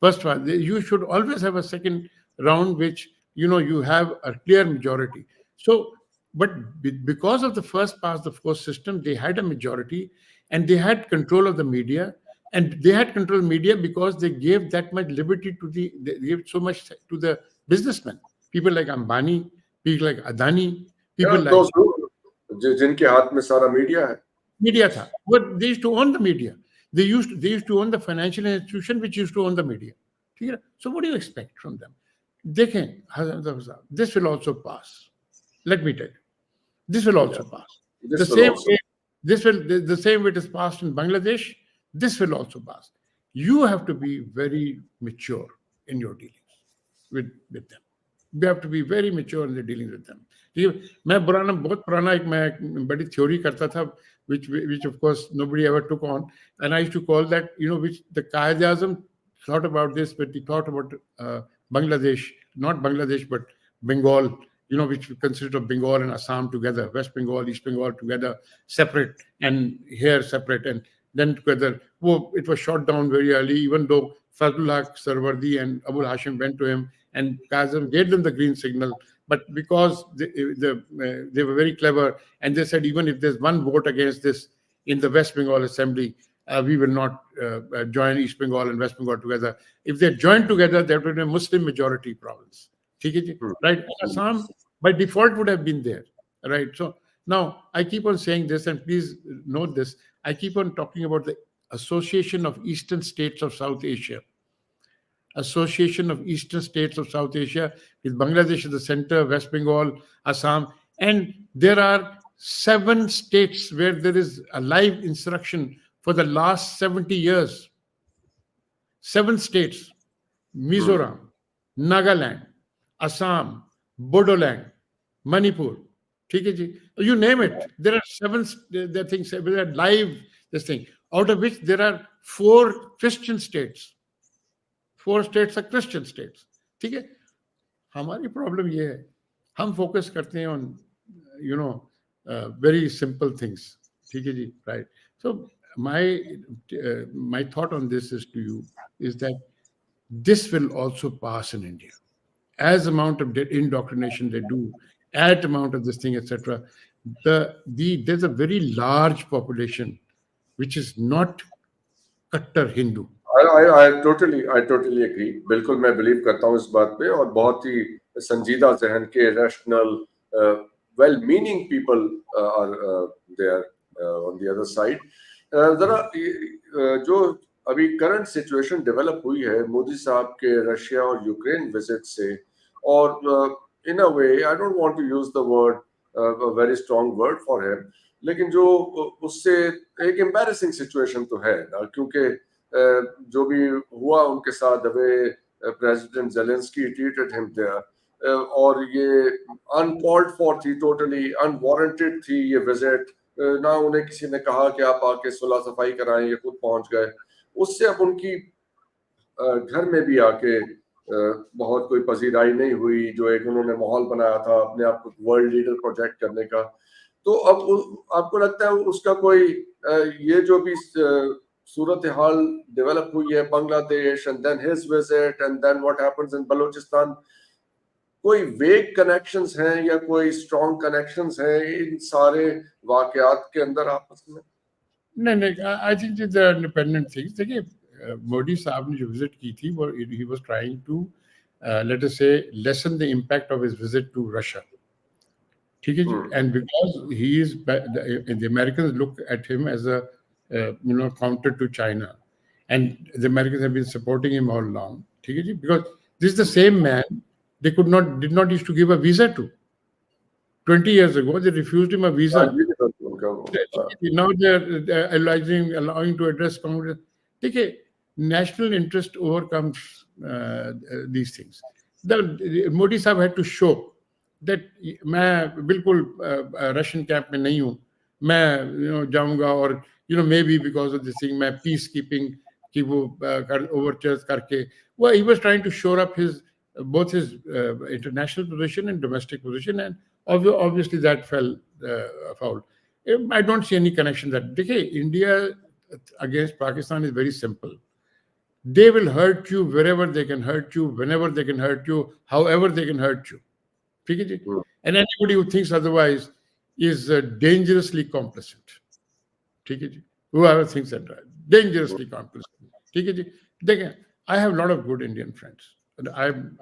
first one. You should always have a second round, which you have a clear majority. So, but because of the first past the post system, they had a majority, and they had control of the media, and they had control of media because they gave that much liberty they gave so much to the businessmen, people like Ambani, people like Adani, people like जिनके हाथ में सारा media है. Media tha. But they used to own the media. They used to own the financial institution which used to own the media. So what do you expect from them? Dekhen, Hasan Zafar, this will also pass. Let me tell you, this will also pass. The same way it is passed in Bangladesh, this will also pass. You have to be very mature in your dealings with them. You have to be very mature in the dealings with them. मैं बहुत पुराना मैं बड़ी theory करता था, which of course nobody ever took on, and I used to call that, which the Qaeda-Azam thought about this, but he thought about Bangladesh, not Bangladesh, but Bengal, which consisted of Bengal and Assam together, West Bengal, East Bengal together, separate, and here separate, and then together. It was shot down very early, even though Fazlul Haq Sarwardi and Abul Hashim went to him, and Kazim gave them the green signal. But because they were very clever, and they said, even if there's one vote against this in the West Bengal Assembly, we will not join East Bengal and West Bengal together. If they joined together, that would be a Muslim majority province. Right? Assam, by default, would have been there. Right? So now I keep on saying this, and please note this. I keep on talking about the Association of Eastern States of South Asia. Association of Eastern States of South Asia, with Bangladesh at the center, West Bengal, Assam, and there are 7 states where there is a live insurrection for the last 70 years. 7 states: Mizoram, Nagaland, Assam, Bodoland, Manipur. You name it. There are 7 things, there are live this thing, out of which there are 4 Christian states. 4 states are Christian states. ठीक है, हमारी problem ये है, हम focus करते हैं on very simple things. ठीक है जी, right? So my thought on this is to you is that this will also pass in India. As amount of indoctrination they do, at amount of this thing, etc. There's a very large population which is not Kattar Hindu. I totally agree. बिल्कुल मैं believe करता हूँ इस बात पे, और बहुत ही संजीदा जहन के rational, well-meaning people are there on the other side. जरा जो अभी current situation develop हुई है मोदी साहब के रशिया और यूक्रेन visit से, और in a way I don't want to use the word a very strong word for him, लेकिन जो उससे एक embarrassing situation तो है ना, क्योंकि जो भी हुआ उनके साथ, the way President Zelensky treated him there, और ये uncalled for थी, totally unwarranted थी ये visit, ना उन्हें किसी ने कहा कि आप आके सुलह सफाई कराएं, ये खुद पहुंच गए. उससे अब उनकी घर में भी आके बहुत कोई पजीराई नहीं हुई, जो एक उन्होंने माहौल बनाया था अपने आप को वर्ल्ड लीडर प्रोजेक्ट करने का. तो अब आपको लगता है उसका कोई ये जो भी सूरत हाल डेवलप हुई है Bangladesh, and then his visit, and then what happens in Balochistan, कोई वेग कनेक्शंस हैं या कोई स्ट्रॉन्ग कनेक्शंस हैं इन सारे वाकयात के अंदर आपस में? नहीं, I think it's independent things. देखिए, मोदी साहब ने जो विजिट की थी वो he was trying to let us say lessen the impact of his visit to Russia. ठीक है जी, and because he is the Americans look at him as a counter to China, and the Americans have been supporting him all along. ठीक है जी, because this is the same man they did not used to give a visa to. 20 years ago they refused him a visa. Now they're allowing to address Congress. ठीक है, national interest overcomes these things. Modi साहब had to show that मैं बिल्कुल Russian camp में नहीं हूँ, मैं जाऊंगा, और maybe because of this thing मैं peacekeeping की वो overtures करके, well, he was trying to shore up both his international position and domestic position, and obviously that fell foul. I don't see any connection that. देखिए, India against Pakistan is very simple. they will hurt you wherever they can hurt you, whenever they can hurt you, however they can hurt you. ठीक है जी? And anybody who thinks otherwise is dangerously complicit. ठीक है जी? Whoever thinks that, dangerously complicit. ठीक है जी? देखें, I have a lot of good Indian friends. And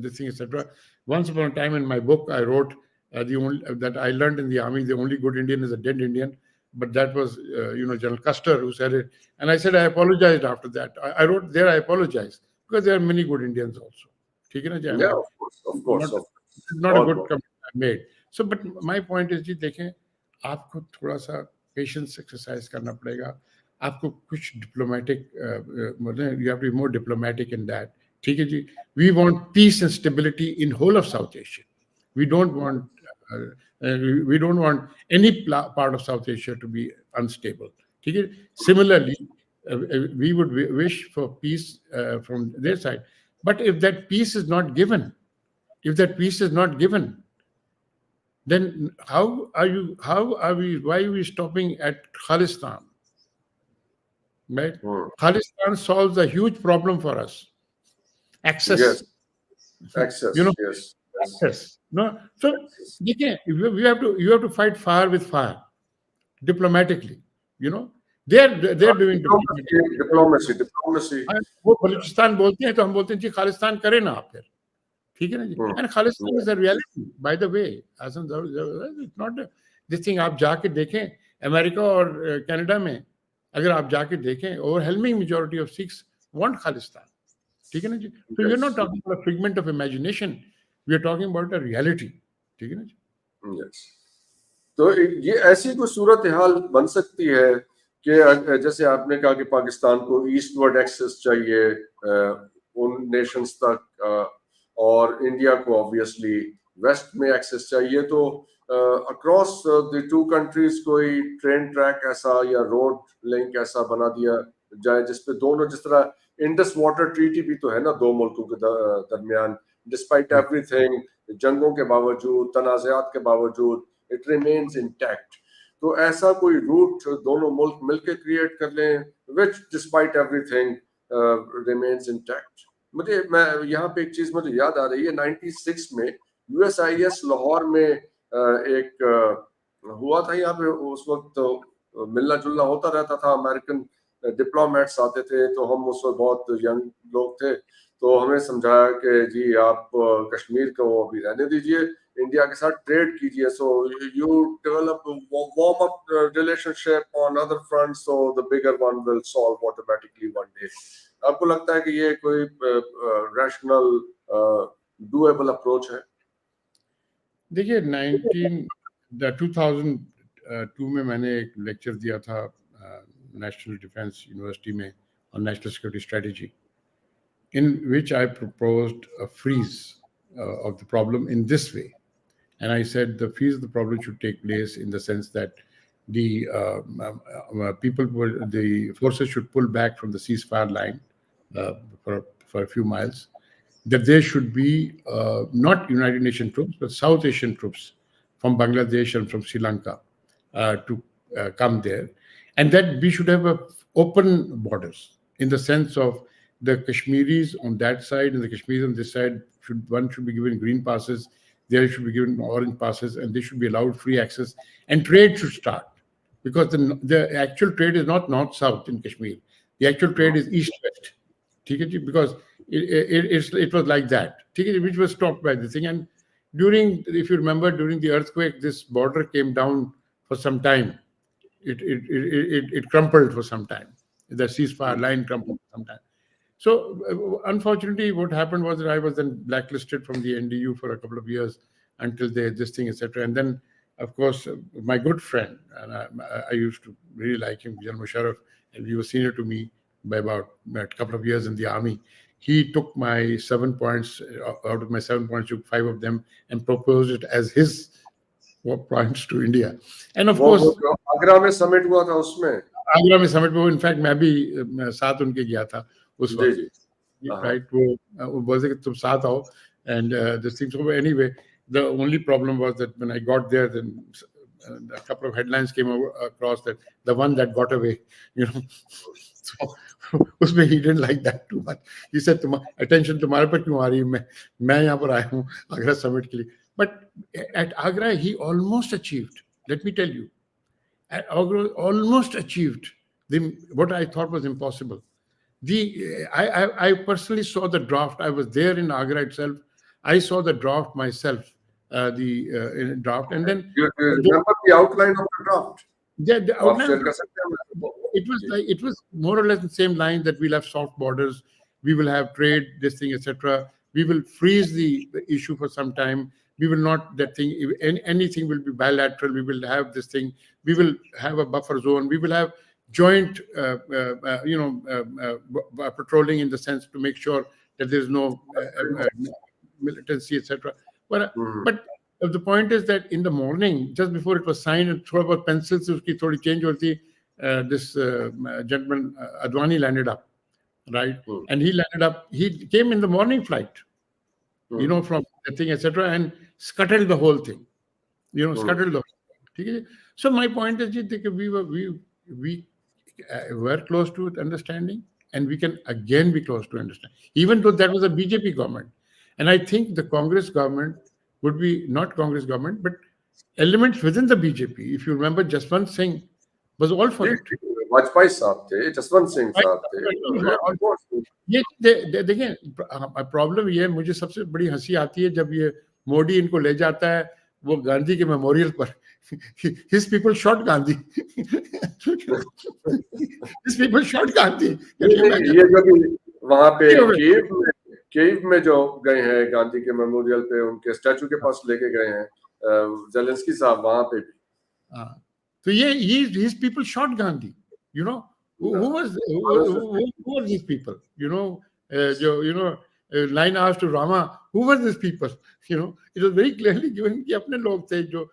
this thing, etc. Once upon a time in my book, I wrote that I learned in the army, the only good Indian is a dead Indian. But that was, General Custer who said it. And I said, I apologized after that. I wrote there, I apologize. Because there are many good Indians also. ठीक है ना जी? Yeah, of course. Not a good comment I made. So, but my point is, जी देखें, आपको थोड़ा सा patience exercise करना पड़ेगा. आपको कुछ diplomatic, you have to be more diplomatic in that. ठीक है जी? We want peace and stability in whole of South Asia. We don't want any part of South Asia to be unstable. ठीक है? Similarly, we would wish for peace from their side. But if that peace is not given, then why are we stopping at Khalistan? Right? Khalistan solves a huge problem for us. Access. Yes. Access. Yes. Access. No. So you have to fight fire with fire, diplomatically. They're doing diplomacy. वो बलूचिस्तान बोलते हैं तो हम बोलते हैं जी खालिस्तान करें ना आप फिर. ठीक है ना जी? And Khalistan is a reality, by the way. Hasan Zafar, it's not this thing. आप जाके देखें अमेरिका और कनाडा में, अगर आप जाके देखें, overwhelming majority of Sikhs want Khalistan. ठीक है ना जी? So you're not talking about a figment of imagination. We are talking about a reality. ठीक है ना जी? Yes. तो ये ऐसी कोई सूरत हाल बन सकती है कि जैसे आपने कहा कि पाकिस्तान को ईस्टवर्ड एक्सेस चाहिए उन नेशंस तक और इंडिया को ऑब्वियसली वेस्ट में एक्सेस चाहिए, तो अक्रॉस द टू कंट्रीज कोई ट्रेन ट्रैक ऐसा या रोड लिंक ऐसा बना दिया जाए जिसपे दोनों, जिस तरह इंडस वाटर ट्रीटी भी तो है ना दो मुल्कों के दरमियान, डिस्पाइट एवरीथिंग, जंगों के बावजूद, तनाज़ात के बावजूद, इट रिमेन्स इंटैक्ट. तो ऐसा कोई रूट दोनों मुल्क मिलकर क्रिएट कर लें विच डिस्पाइट एवरीथिंग रिमेन्स इंटैक्ट. मैं यहाँ पे एक चीज मुझे याद आ रही है, 96 में USIS लाहौर में एक हुआ था. यहाँ पे उस वक्त तो मिलना जुलना होता रहता था, अमेरिकन डिप्लोमेट्स आते थे, तो हम उस वक्त बहुत यंग लोग थे, तो हमें समझाया कि जी आप कश्मीर को अभी रहने दीजिए, इंडिया के साथ ट्रेड कीजिए, so you develop warm up relationship on other front, so the bigger one will solve automatically one day. आपको लगता है कि ये कोई रैशनल डूएबल अप्रोच है? देखिए 2002 में मैंने एक लेक्चर दिया था नेशनल डिफेंस यूनिवर्सिटी में on national security strategy, in which I proposed a freeze of the problem in this way. And I said the freeze of the problem should take place in the sense that the the forces should pull back from the ceasefire line for a few miles, that there should be not United Nations troops, but South Asian troops from Bangladesh and from Sri Lanka to come there, and that we should have open borders in the sense of the Kashmiris on that side and the Kashmiris on this side, one should be given green passes, they should be given orange passes, and they should be allowed free access, and trade should start. Because the actual trade is not north-south in Kashmir. The actual trade is east-west. Because it was like that, which was stopped by the thing. And if you remember, during the earthquake, this border came down for some time. It crumpled for some time. The ceasefire line crumpled for some time. So unfortunately, what happened was that I was then blacklisted from the NDU for a couple of years until this thing, etc. And then, of course, my good friend, and I used to really like him, General Musharraf, and he was senior to me by about a couple of years in the army. He took my 7 points, out of my 7 points, took 5 of them and proposed it as his points to India. And of course, Agra में summit हुआ था उसमें. आगरा में summit में in fact मैं भी साथ उनके गया था उस वक्त, right? वो बोलते कि तुम साथ आओ, and this thing. So anyway, the only problem was that when I got there, then a couple of headlines came across that the one that got away, So उसमें he didn't like that too much. He said attention तुम्हारे पर क्यों आ रही है, मैं यहाँ पर आया हूँ आगरा summit के लिए. But at Agra he almost achieved, let me tell you, at Agra almost achieved what I thought was impossible. I personally saw the draft. I was there in Agra itself. I saw the draft myself, draft, and then You remember the outline of the draft? Yeah, the आप outline, share कर सकते हैं? it was more or less the same line that we'll have soft borders, we will have trade, this thing, etc. We will freeze the issue for some time. We will not that thing. Anything will be bilateral. We will have this thing. We will have a buffer zone. We will have joint, patrolling in the sense to make sure that there is no militancy, etc. But the point is that in the morning, just before it was signed, and थोड़ा बहुत pencil से उसकी थोड़ी change होती, this gentleman Advani landed up, right? And he landed up. He came in the morning flight, from the thing, etc., and scuttled the whole thing. Scuttled the whole thing. So my point is that we were close to understanding, and we can again be close to understanding, even though that was a BJP government. And I think the Congress government would be not Congress government, but elements within the BJP. If you remember, Jaswant Singh was all for it. Vajpayee साहब थे, जसवंत सिंह साहब थे. ये देखिए, problem ये है, मुझे सबसे बड़ी हंसी आती है जब ये मोदी इनको ले जाता है वो गांधी के मेमोरियल पर. His people shot Gandhi. His people shot Gandhi. ये जो भी वहाँ पे कीव में जो गए हैं गांधी के मेमोरियल पे, उनके स्टैचू के पास लेके गए हैं ज़ेलेंस्की साहब वहाँ पे भी. तो ये his people shot Gandhi. Who were these people? Line asked to Rama, who were these people? It was very clearly given कि अपने लोग थे जो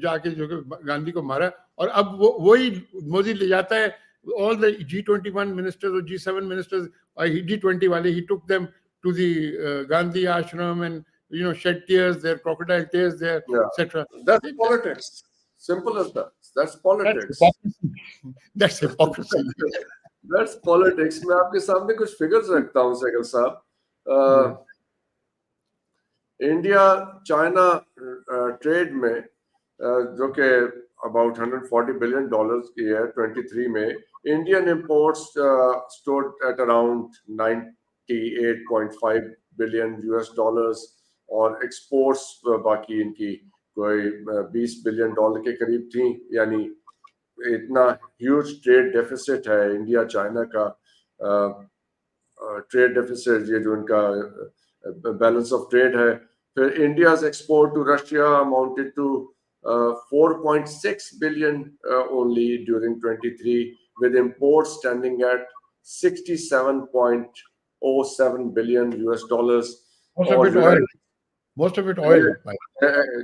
जाके जो गांधी को मारा. और अब वही मोदी ले जाता है all the G21 ministers or G7 ministers, G20 wale, he took them to the Gandhi ashram and shed tears there, crocodile tears there, etc. That's politics. Simple as that. That's politics. That's hypocrisy. That's politics. मैं आपके सामने कुछ figures रखता हूँ सहगल साहब. India China trade में जो कि about $140 billion की है 23 में, Indian imports stood at around $98.5 billion और exports बाकी इनकी कोई $20 billion के करीब थी. यानी इतना huge trade deficit है इंडिया चाइना का. trade deficit ये जो इनका balance of trade है. फिर India's export to Russia amounted to 4.6 billion only during 23, with imports standing at $67.07 billion. Most of it oil.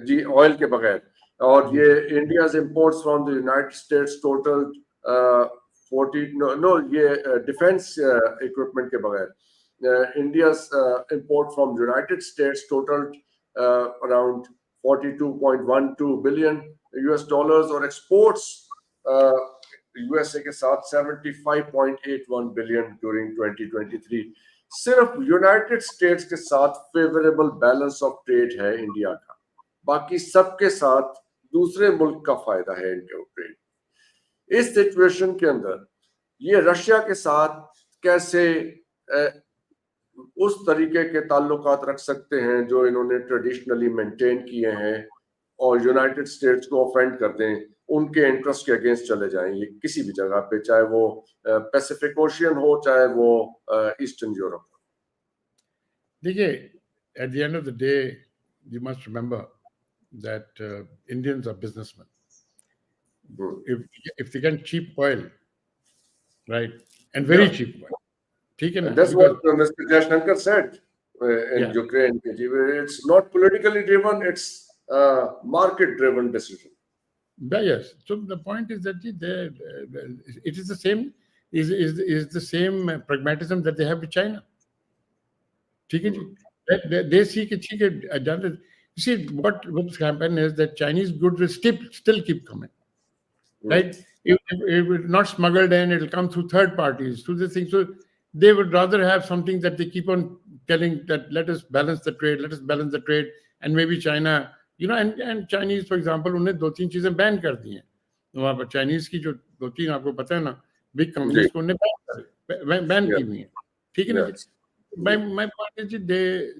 Ji oil के बगैर. और ये India's imports from the United States totaled 40 ये defense equipment के बगैर. India's import from United States totaled around $42.12 billion और exports USA के साथ $75.81 billion during 2023. सिर्फ यूनाइटेड स्टेट्स के साथ फेवरेबल बैलेंस ऑफ ट्रेड है इंडिया का, बाकी सबके साथ दूसरे मुल्क का फायदा है इंडिया ट्रेड. इस सिचुएशन के अंदर ये रशिया के साथ कैसे उस तरीके के ताल्लुकात रख सकते हैं जो इन्होंने ट्रेडिशनली मेंटेन किए हैं और यूनाइटेड स्टेट्स को ऑफेंड कर दें, उनके इंटरेस्ट के अगेंस्ट चले जाएंगे किसी भी जगह पे, चाहे वो पैसिफिक ओशियन हो चाहे वो ईस्टर्न यूरोप. देखिए, at the end of the day you must remember that Indians are businessmen. If they get cheap oil, right, and very cheap oil, that's what Mr. Jaishankar said in Ukraine. It's not politically driven, it's market driven decision. Yes. So the point is that it is the same is the same pragmatism that they have with China. They see you see what's happened is that Chinese goods will still keep coming. right? It will not smuggled in, it'll come through third parties, through this thing. So they would rather have something that they keep on telling that let us balance the trade, and maybe China, and Chinese, for example, उन्हें दो तीन चीजें ban कर दी हैं. वहाँ पर Chinese की जो दो तीन आपको पता है ना, बिग कंपनीज को उन्हें बैन की हुई है, ठीक है ना जी. My point is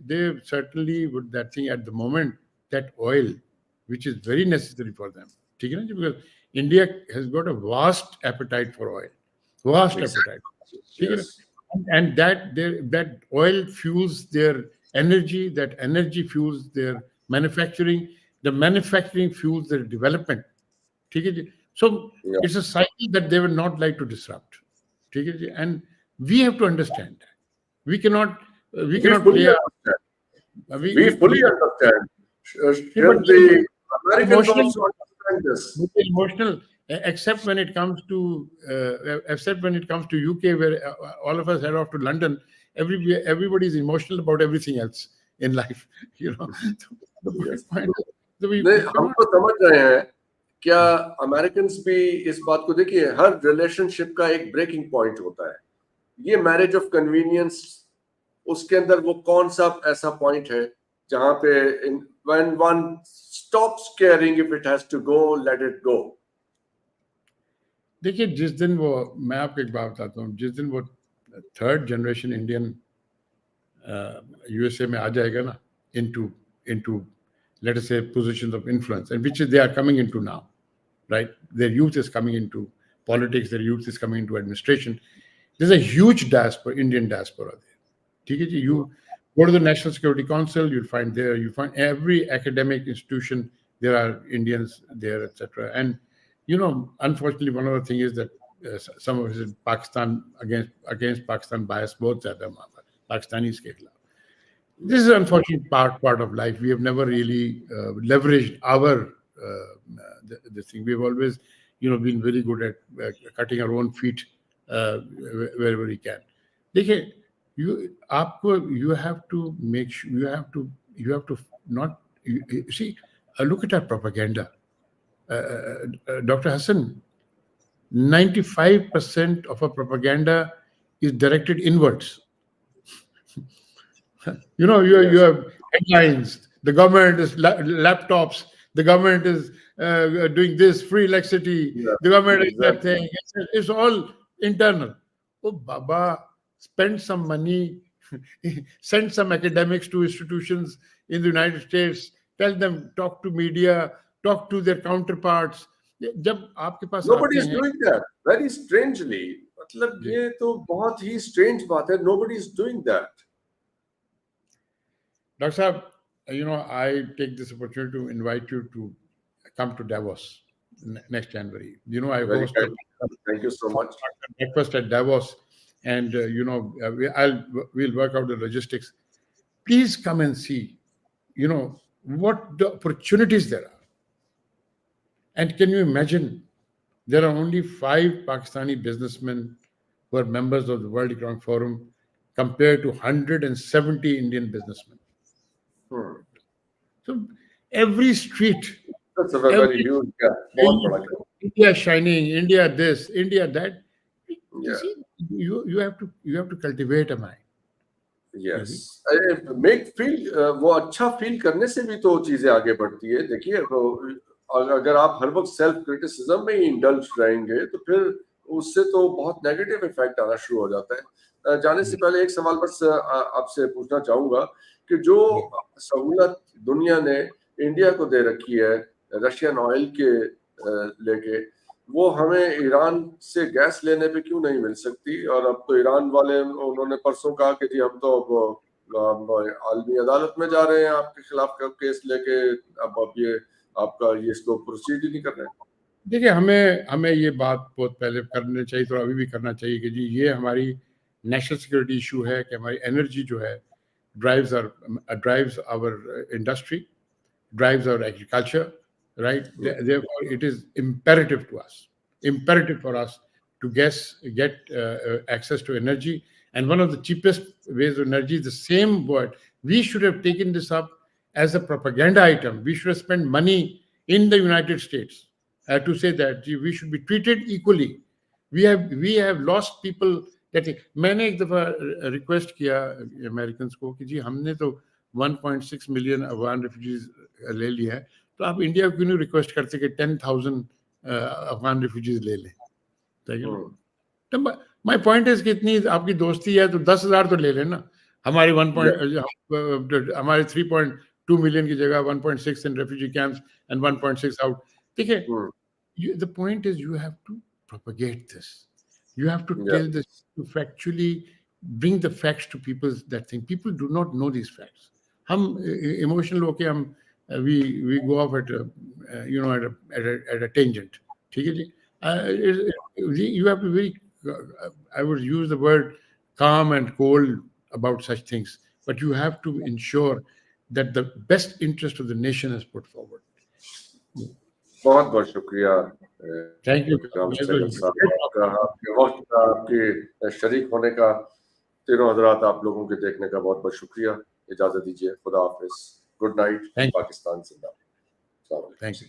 they certainly would that thing at the moment, that oil which is very necessary for them, ठीक है ना जी, because India has got a vast appetite for oil, appetite, ठीक है ना, and that oil fuels their energy, that energy fuels their manufacturing, the manufacturing fuels their development, ठीक है जी. So it's a cycle that they would not like to disrupt, ठीक है जी, and we have to understand that. We cannot We play fully understand. Should the Americans also understand this? Emotional, except when it comes to UK, where all of us head off to London. Everybody is emotional about everything else in life, Yes. हम तो समझ रहे हैं. क्या Americans भी इस बात को देखिए, हर रिलेशनशिप का एक ब्रेकिंग पॉइंट होता है. ये मैरिज ऑफ कन्वीनियंस, उसके अंदर वो कौन सा ऐसा पॉइंट है जहां पे when one stops caring if it has to go, let it go. देखिए, जिस दिन वो, मैं आपको एक बात बताता हूँ, जिस दिन वो थर्ड जनरेशन इंडियन यूएसए में आ जाएगा ना, into let us say positions of influence, and which they are coming into now, right? Their youth is coming into politics, their youth is coming into administration. There's a huge diaspora, Indian diaspora there. ठीक है जी, you go to the National Security Council, you find every academic institution, there are Indians there, etc. And unfortunately, one of the things is that some of it is Pakistan against Pakistan bias, both ज़्यादा वहाँ पर Pakistanis के खिलाफ. This is an unfortunate part of life. We have never really leveraged our this thing. We have always, been very good at cutting our own feet wherever we can. देखिए, you have to make sure, you have to not, see, look at our propaganda. Dr. Hasan, 95% of our propaganda is directed inwards. You have headlines. The government is laptops. The government is doing this, free electricity. Yeah, the government is that thing. It's all internal. Oh, Baba, spend some money, send some academics to institutions in the United States, tell them, talk to media, talk to their counterparts. Nobody is doing that. Very strangely. मतलब ये तो बहुत ही strange बात है. Nobody is doing that. Dr. Saab, I take this opportunity to invite you to come to Davos next January. I host Thank you so much. Breakfast at Davos, and we'll work out the logistics. Please come and see, what the opportunities there are. And can you imagine, there are only 5 Pakistani businessmen who are members of the World Economic Forum compared to 170 Indian businessmen. So every street, that's a very huge gap. India shining, India this, India that. You see, you have to cultivate a mind. Yes, make feel वो अच्छा feel करने से भी तो चीजें आगे बढ़ती है. देखिए, अगर आप हर वक्त सेल्फ क्रिटिसिज्म में ही इंडल्ज रहेंगे तो फिर उससे तो बहुत नेगेटिव इफेक्ट आना शुरू हो जाता है. जाने से पहले एक सवाल बस आपसे पूछना चाहूंगा कि जो सहूलत दुनिया ने इंडिया को दे रखी है रशियन ऑयल के लेके, वो हमें ईरान से गैस लेने पे क्यों नहीं मिल सकती? और अब तो ईरान वाले, उन्होंने परसों कहा कि जी हम तो आलमी अदालत में जा रहे हैं आपके खिलाफ केस लेके, अब ये आपका ये इसको प्रोसीड ही नहीं कर रहे हैं. देखिए, हमें ये बात बहुत पहले करनी चाहिए, तो अभी भी करना चाहिए कि जी ये हमारी नेशनल सिक्योरिटी इशू है कि हमारी एनर्जी जो है drives our industry, drives our agriculture, right? Therefore, it is imperative for us to get access to energy. And one of the cheapest ways of energy is the same word. We should have taken this up as a propaganda item. We should have spent money in the United States to say that we should be treated equally. We have lost people. मैंने एक दफ़ा request किया American को कि जी हमने तो 1.6 million Afghan refugees ले लिया है, तो आप इंडिया को क्यों नहीं रिक्वेस्ट करते कि 10,000 अफगान रेफ्यूजीज ले लें? तो माय पॉइंट इज कि इतनी आपकी दोस्ती है तो 10,000 तो ले लेना. हमारे 3.2 मिलियन की जगह 1.6 इन रेफ्यूजी कैंप्स एंड 1.6 आउट. ठीक है, the point is you have to propagate this. You have to tell this, to factually bring the facts to people. That thing, people do not know these facts. हम emotional होके हम we go off at a tangent. ठीक है जी. You have to very I would use the word calm and cold about such things, but you have to ensure that the best interest of the nation is put forward. बहुत बहुत शुक्रिया. Thank you. आपके वक्त का, आपके शरीक होने का, तीनों हजरात आप लोगों के देखने का बहुत बहुत शुक्रिया. इजाजत दीजिए. खुदा हाफिज. Good night. Pakistan zindabad. Thank you.